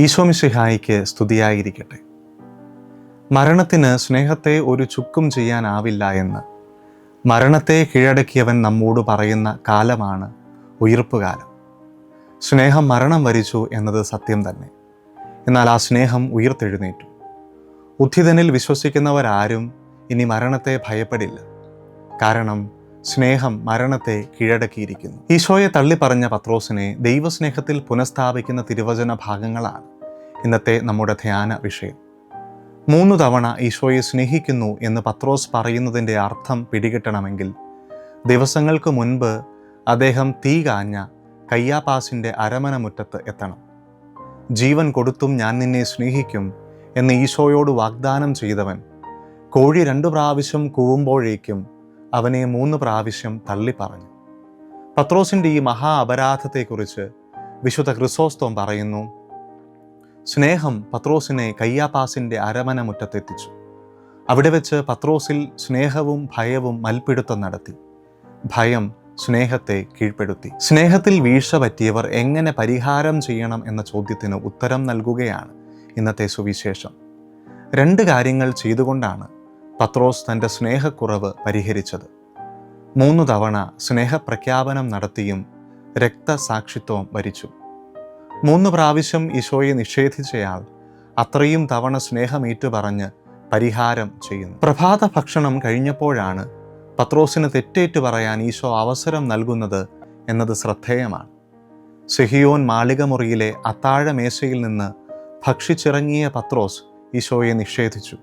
ഈശോമിശിഹായിക്ക് സ്തുതിയായിരിക്കട്ടെ. മരണത്തിന് സ്നേഹത്തെ ഒരു ചുക്കും ചെയ്യാനാവില്ല എന്ന് മരണത്തെ കീഴടക്കിയവൻ നമ്മോട് പറയുന്ന കാലമാണ് ഉയിർപ്പുകാലം. സ്നേഹം മരണം വരിച്ചു എന്നത് സത്യം തന്നെ. എന്നാൽ ആ സ്നേഹം ഉയിർത്തെഴുന്നേറ്റു. ഉദ്ധിതനിൽ വിശ്വസിക്കുന്നവരാരും ഇനി മരണത്തെ ഭയപ്പെടില്ല. കാരണം സ്നേഹം മരണത്തെ കീഴടക്കിയിരിക്കുന്നു. ഈശോയെ തള്ളിപ്പറഞ്ഞ പത്രോസിനെ ദൈവസ്നേഹത്തിൽ പുനഃസ്ഥാപിക്കുന്ന തിരുവചന ഭാഗങ്ങളാണ് ഇന്നത്തെ നമ്മുടെ ധ്യാന വിഷയം. 3 തവണ ഈശോയെ സ്നേഹിക്കുന്നു എന്ന് പത്രോസ് പറയുന്നതിൻ്റെ അർത്ഥം പിടികിട്ടണമെങ്കിൽ ദിവസങ്ങൾക്ക് മുൻപ് അദ്ദേഹം തീ കാഞ്ഞ കയ്യാപ്പാസിൻ്റെ അരമന മുറ്റത്ത് എത്തണം. ജീവൻ കൊടുത്തും ഞാൻ നിന്നെ സ്നേഹിക്കും എന്ന് ഈശോയോട് വാഗ്ദാനം ചെയ്തവൻ കോഴി 2 പ്രാവശ്യം കൂവുമ്പോഴേക്കും അവനെ 3 പ്രാവശ്യം തള്ളിപ്പറഞ്ഞു. പത്രോസിൻ്റെ ഈ മഹാ അപരാധത്തെക്കുറിച്ച് വിശുദ്ധ ക്രിസോസ്തോം പറയുന്നു, സ്നേഹം പത്രോസിനെ കയ്യാപ്പാസിൻ്റെ അരമന മുറ്റത്തെത്തിച്ചു. അവിടെ വെച്ച് പത്രോസിൽ സ്നേഹവും ഭയവും മൽപ്പിടുത്തം നടത്തി. ഭയം സ്നേഹത്തെ കീഴ്പ്പെടുത്തി. സ്നേഹത്തിൽ വീഴ്ച പറ്റിയവർ എങ്ങനെ പരിഹാരം ചെയ്യണം എന്ന ചോദ്യത്തിന് ഉത്തരം നൽകുകയാണ് ഇന്നത്തെ സുവിശേഷം. 2 കാര്യങ്ങൾ ചെയ്തുകൊണ്ടാണ് പത്രോസ് തൻ്റെ സ്നേഹക്കുറവ് പരിഹരിച്ചത്. 3 തവണ സ്നേഹപ്രഖ്യാപനം നടത്തിയും രക്തസാക്ഷിത്വം വരിച്ചു. 3 പ്രാവശ്യം ഈശോയെ നിഷേധിച്ചയാൾ അത്രയും തവണ സ്നേഹമേറ്റു പറഞ്ഞ് പരിഹാരം ചെയ്യുന്നു. പ്രഭാത ഭക്ഷണം കഴിഞ്ഞപ്പോഴാണ് പത്രോസിന് തെറ്റേറ്റു പറയാൻ ഈശോ അവസരം നൽകുന്നത് എന്നത് ശ്രദ്ധേയമാണ്. സിഹിയോൻ മാളികമുറിയിലെ അത്താഴമേശയിൽ നിന്ന് ഭക്ഷിച്ചിറങ്ങിയ പത്രോസ് ഈശോയെ നിഷേധിച്ചു.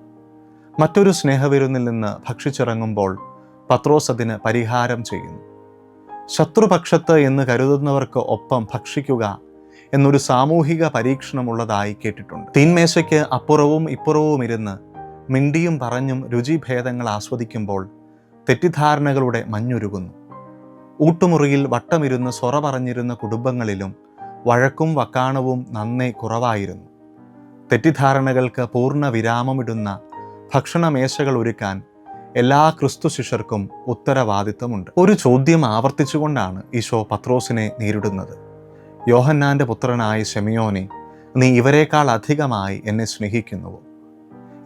മറ്റൊരു സ്നേഹവിരുന്നിൽ നിന്ന് ഭക്ഷിച്ചിറങ്ങുമ്പോൾ പത്രോസ് അതിന് പരിഹാരം ചെയ്യുന്നു. ശത്രുപക്ഷത്ത് എന്ന് കരുതുന്നവർക്ക് ഒപ്പം ഭക്ഷിക്കുക എന്നൊരു സാമൂഹിക പരീക്ഷണമുള്ളതായി കേട്ടിട്ടുണ്ട്. തീന്മേശയ്ക്ക് അപ്പുറവും ഇപ്പുറവും ഇരുന്ന് മിണ്ടിയും പറഞ്ഞും രുചിഭേദങ്ങൾ ആസ്വദിക്കുമ്പോൾ തെറ്റിദ്ധാരണകളുടെ മഞ്ഞുരുകുന്നു. ഊട്ടുമുറിയിൽ വട്ടമിരുന്ന് സൊറ പറഞ്ഞിരുന്ന കുടുംബങ്ങളിലും വഴക്കും വക്കാണവും നന്നേ കുറവായിരുന്നു. തെറ്റിദ്ധാരണകൾക്ക് പൂർണ്ണ വിരാമമിടുന്ന ഭക്ഷണമേശകൾ ഒരുക്കാൻ എല്ലാ ക്രിസ്തു ശിഷ്യർക്കും ഉത്തരവാദിത്തമുണ്ട്. ഒരു ചോദ്യം ആവർത്തിച്ചുകൊണ്ടാണ് ഈശോ പത്രോസിനെ നേരിടുന്നത്. യോഹന്നാൻ്റെ പുത്രനായ ശിമയോനെ, നീ ഇവരെക്കാൾ അധികമായി എന്നെ സ്നേഹിക്കുന്നുവോ?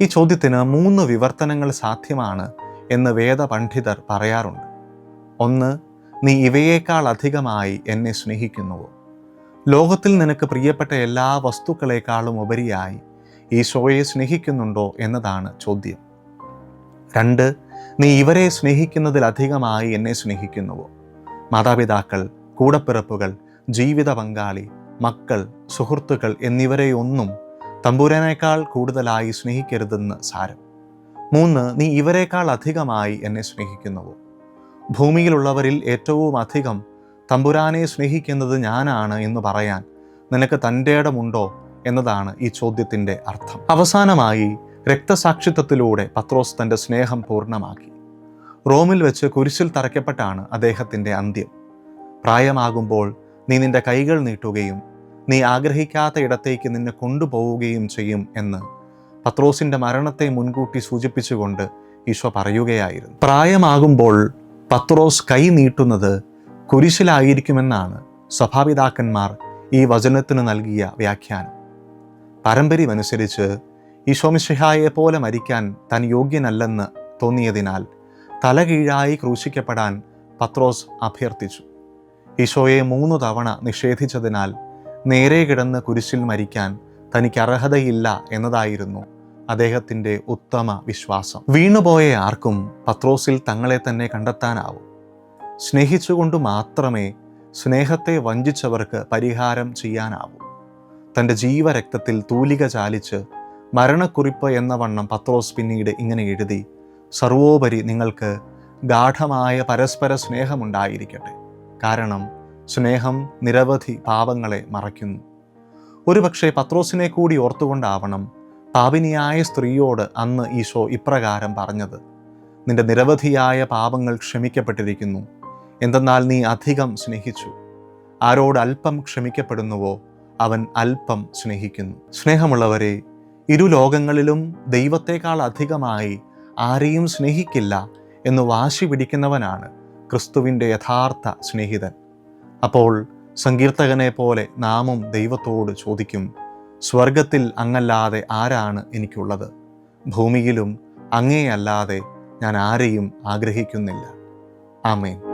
ഈ ചോദ്യത്തിന് 3 വിവർത്തനങ്ങൾ സാധ്യമാണ് എന്ന് വേദപണ്ഡിതർ പറയാറുണ്ട്. 1, നീ ഇവയേക്കാൾ അധികമായി എന്നെ സ്നേഹിക്കുന്നുവോ? ലോകത്തിൽ നിനക്ക് പ്രിയപ്പെട്ട എല്ലാ വസ്തുക്കളെക്കാളും ഉപരിയായി ഈശോയെ സ്നേഹിക്കുന്നുണ്ടോ എന്നതാണ് ചോദ്യം. 2, നീ ഇവരെ സ്നേഹിക്കുന്നതിലധികമായി എന്നെ സ്നേഹിക്കുന്നുവോ? മാതാപിതാക്കൾ, കൂടപ്പിറപ്പുകൾ, ജീവിത പങ്കാളി, മക്കൾ, സുഹൃത്തുക്കൾ എന്നിവരെയൊന്നും തമ്പുരാനേക്കാൾ കൂടുതലായി സ്നേഹിക്കരുതെന്ന് സാരം. 3, നീ ഇവരെക്കാൾ അധികമായി എന്നെ സ്നേഹിക്കുന്നുവോ? ഭൂമിയിലുള്ളവരിൽ ഏറ്റവും അധികം തമ്പുരാനെ സ്നേഹിക്കുന്നത് ഞാനാണ് എന്ന് പറയാൻ നിനക്ക് തൻ്റെ ഇടമുണ്ടോ എന്നതാണ് ഈ ചോദ്യത്തിൻ്റെ അർത്ഥം. അവസാനമായി രക്തസാക്ഷിത്വത്തിലൂടെ പത്രോസ് തൻ്റെ സ്നേഹം പൂർണ്ണമാക്കി. റോമിൽ വെച്ച് കുരിശിൽ തറയ്ക്കപ്പെട്ടാണ് അദ്ദേഹത്തിൻ്റെ അന്ത്യം. പ്രായമാകുമ്പോൾ നീ നിന്റെ കൈകൾ നീട്ടുകയും നീ ആഗ്രഹിക്കാത്ത ഇടത്തേക്ക് നിന്നെ കൊണ്ടുപോവുകയും ചെയ്യും എന്ന് പത്രോസിൻ്റെ മരണത്തെ മുൻകൂട്ടി സൂചിപ്പിച്ചുകൊണ്ട് ഈശോ പറയുകയായിരുന്നു. പ്രായമാകുമ്പോൾ പത്രോസ് കൈ നീട്ടുന്നത് കുരിശിലായിരിക്കുമെന്നാണ് സഭാപിതാക്കന്മാർ ഈ വചനത്തിന് നൽകിയ വ്യാഖ്യാനം. പാരമ്പര്യമനുസരിച്ച് ഈശോമിശിഹായെ പോലെ മരിക്കാൻ താൻ യോഗ്യനല്ലെന്ന് തോന്നിയതിനാൽ തലകീഴായി ക്രൂശിക്കപ്പെടാൻ പത്രോസ് അഭ്യർത്ഥിച്ചു. ഈശോയെ 3 തവണ നിഷേധിച്ചതിനാൽ നേരെ കിടന്ന് കുരിശിൽ മരിക്കാൻ തനിക്ക് അർഹതയില്ല എന്നതായിരുന്നു അദ്ദേഹത്തിൻ്റെ ഉത്തമ വിശ്വാസം. വീണുപോയ ആർക്കും പത്രോസിൽ തങ്ങളെ തന്നെ കണ്ടെത്താനാവും. സ്നേഹിച്ചുകൊണ്ട് മാത്രമേ സ്നേഹത്തെ വഞ്ചിച്ചവർക്ക് പരിഹാരം ചെയ്യാനാവൂ. തൻ്റെ ജീവരക്തത്തിൽ തൂലിക ചാലിച്ച് മരണക്കുറിപ്പ് എന്ന വണ്ണം പത്രോസ് പിന്നീട് ഇങ്ങനെ എഴുതി, സർവോപരി നിങ്ങൾക്ക് ഗാഠമായ പരസ്പര സ്നേഹമുണ്ടായിരിക്കട്ടെ. കാരണം സ്നേഹം നിരവധി പാപങ്ങളെ മറയ്ക്കുന്നു. ഒരുപക്ഷെ പത്രോസിനെ കൂടി ഓർത്തുകൊണ്ടാവണം പാപിനിയായ സ്ത്രീയോട് അന്ന് ഈശോ ഇപ്രകാരം പറഞ്ഞത്, നിന്റെ നിരവധിയായ പാപങ്ങൾ ക്ഷമിക്കപ്പെട്ടിരിക്കുന്നു, എന്തെന്നാൽ നീ അധികം സ്നേഹിച്ചു. ആരോട് അല്പം ക്ഷമിക്കപ്പെടുന്നുവോ അവൻ അല്പം സ്നേഹിക്കുന്നു. സ്നേഹമുള്ളവരെ, ഇരുലോകങ്ങളിലും ദൈവത്തെക്കാൾ അധികമായി ആരെയും സ്നേഹിക്കില്ല എന്ന് വാശി പിടിക്കുന്നവനാണ് ക്രിസ്തുവിൻ്റെ യഥാർത്ഥ സ്നേഹിതൻ. അപ്പോൾ സങ്കീർത്തകനെ പോലെ നാമും ദൈവത്തോട് ചോദിക്കും, സ്വർഗത്തിൽ അങ്ങല്ലാതെ ആരാണ് എനിക്കുള്ളത്? ഭൂമിയിലും അങ്ങേയല്ലാതെ ഞാൻ ആരെയും ആഗ്രഹിക്കുന്നില്ല. ആമേൻ.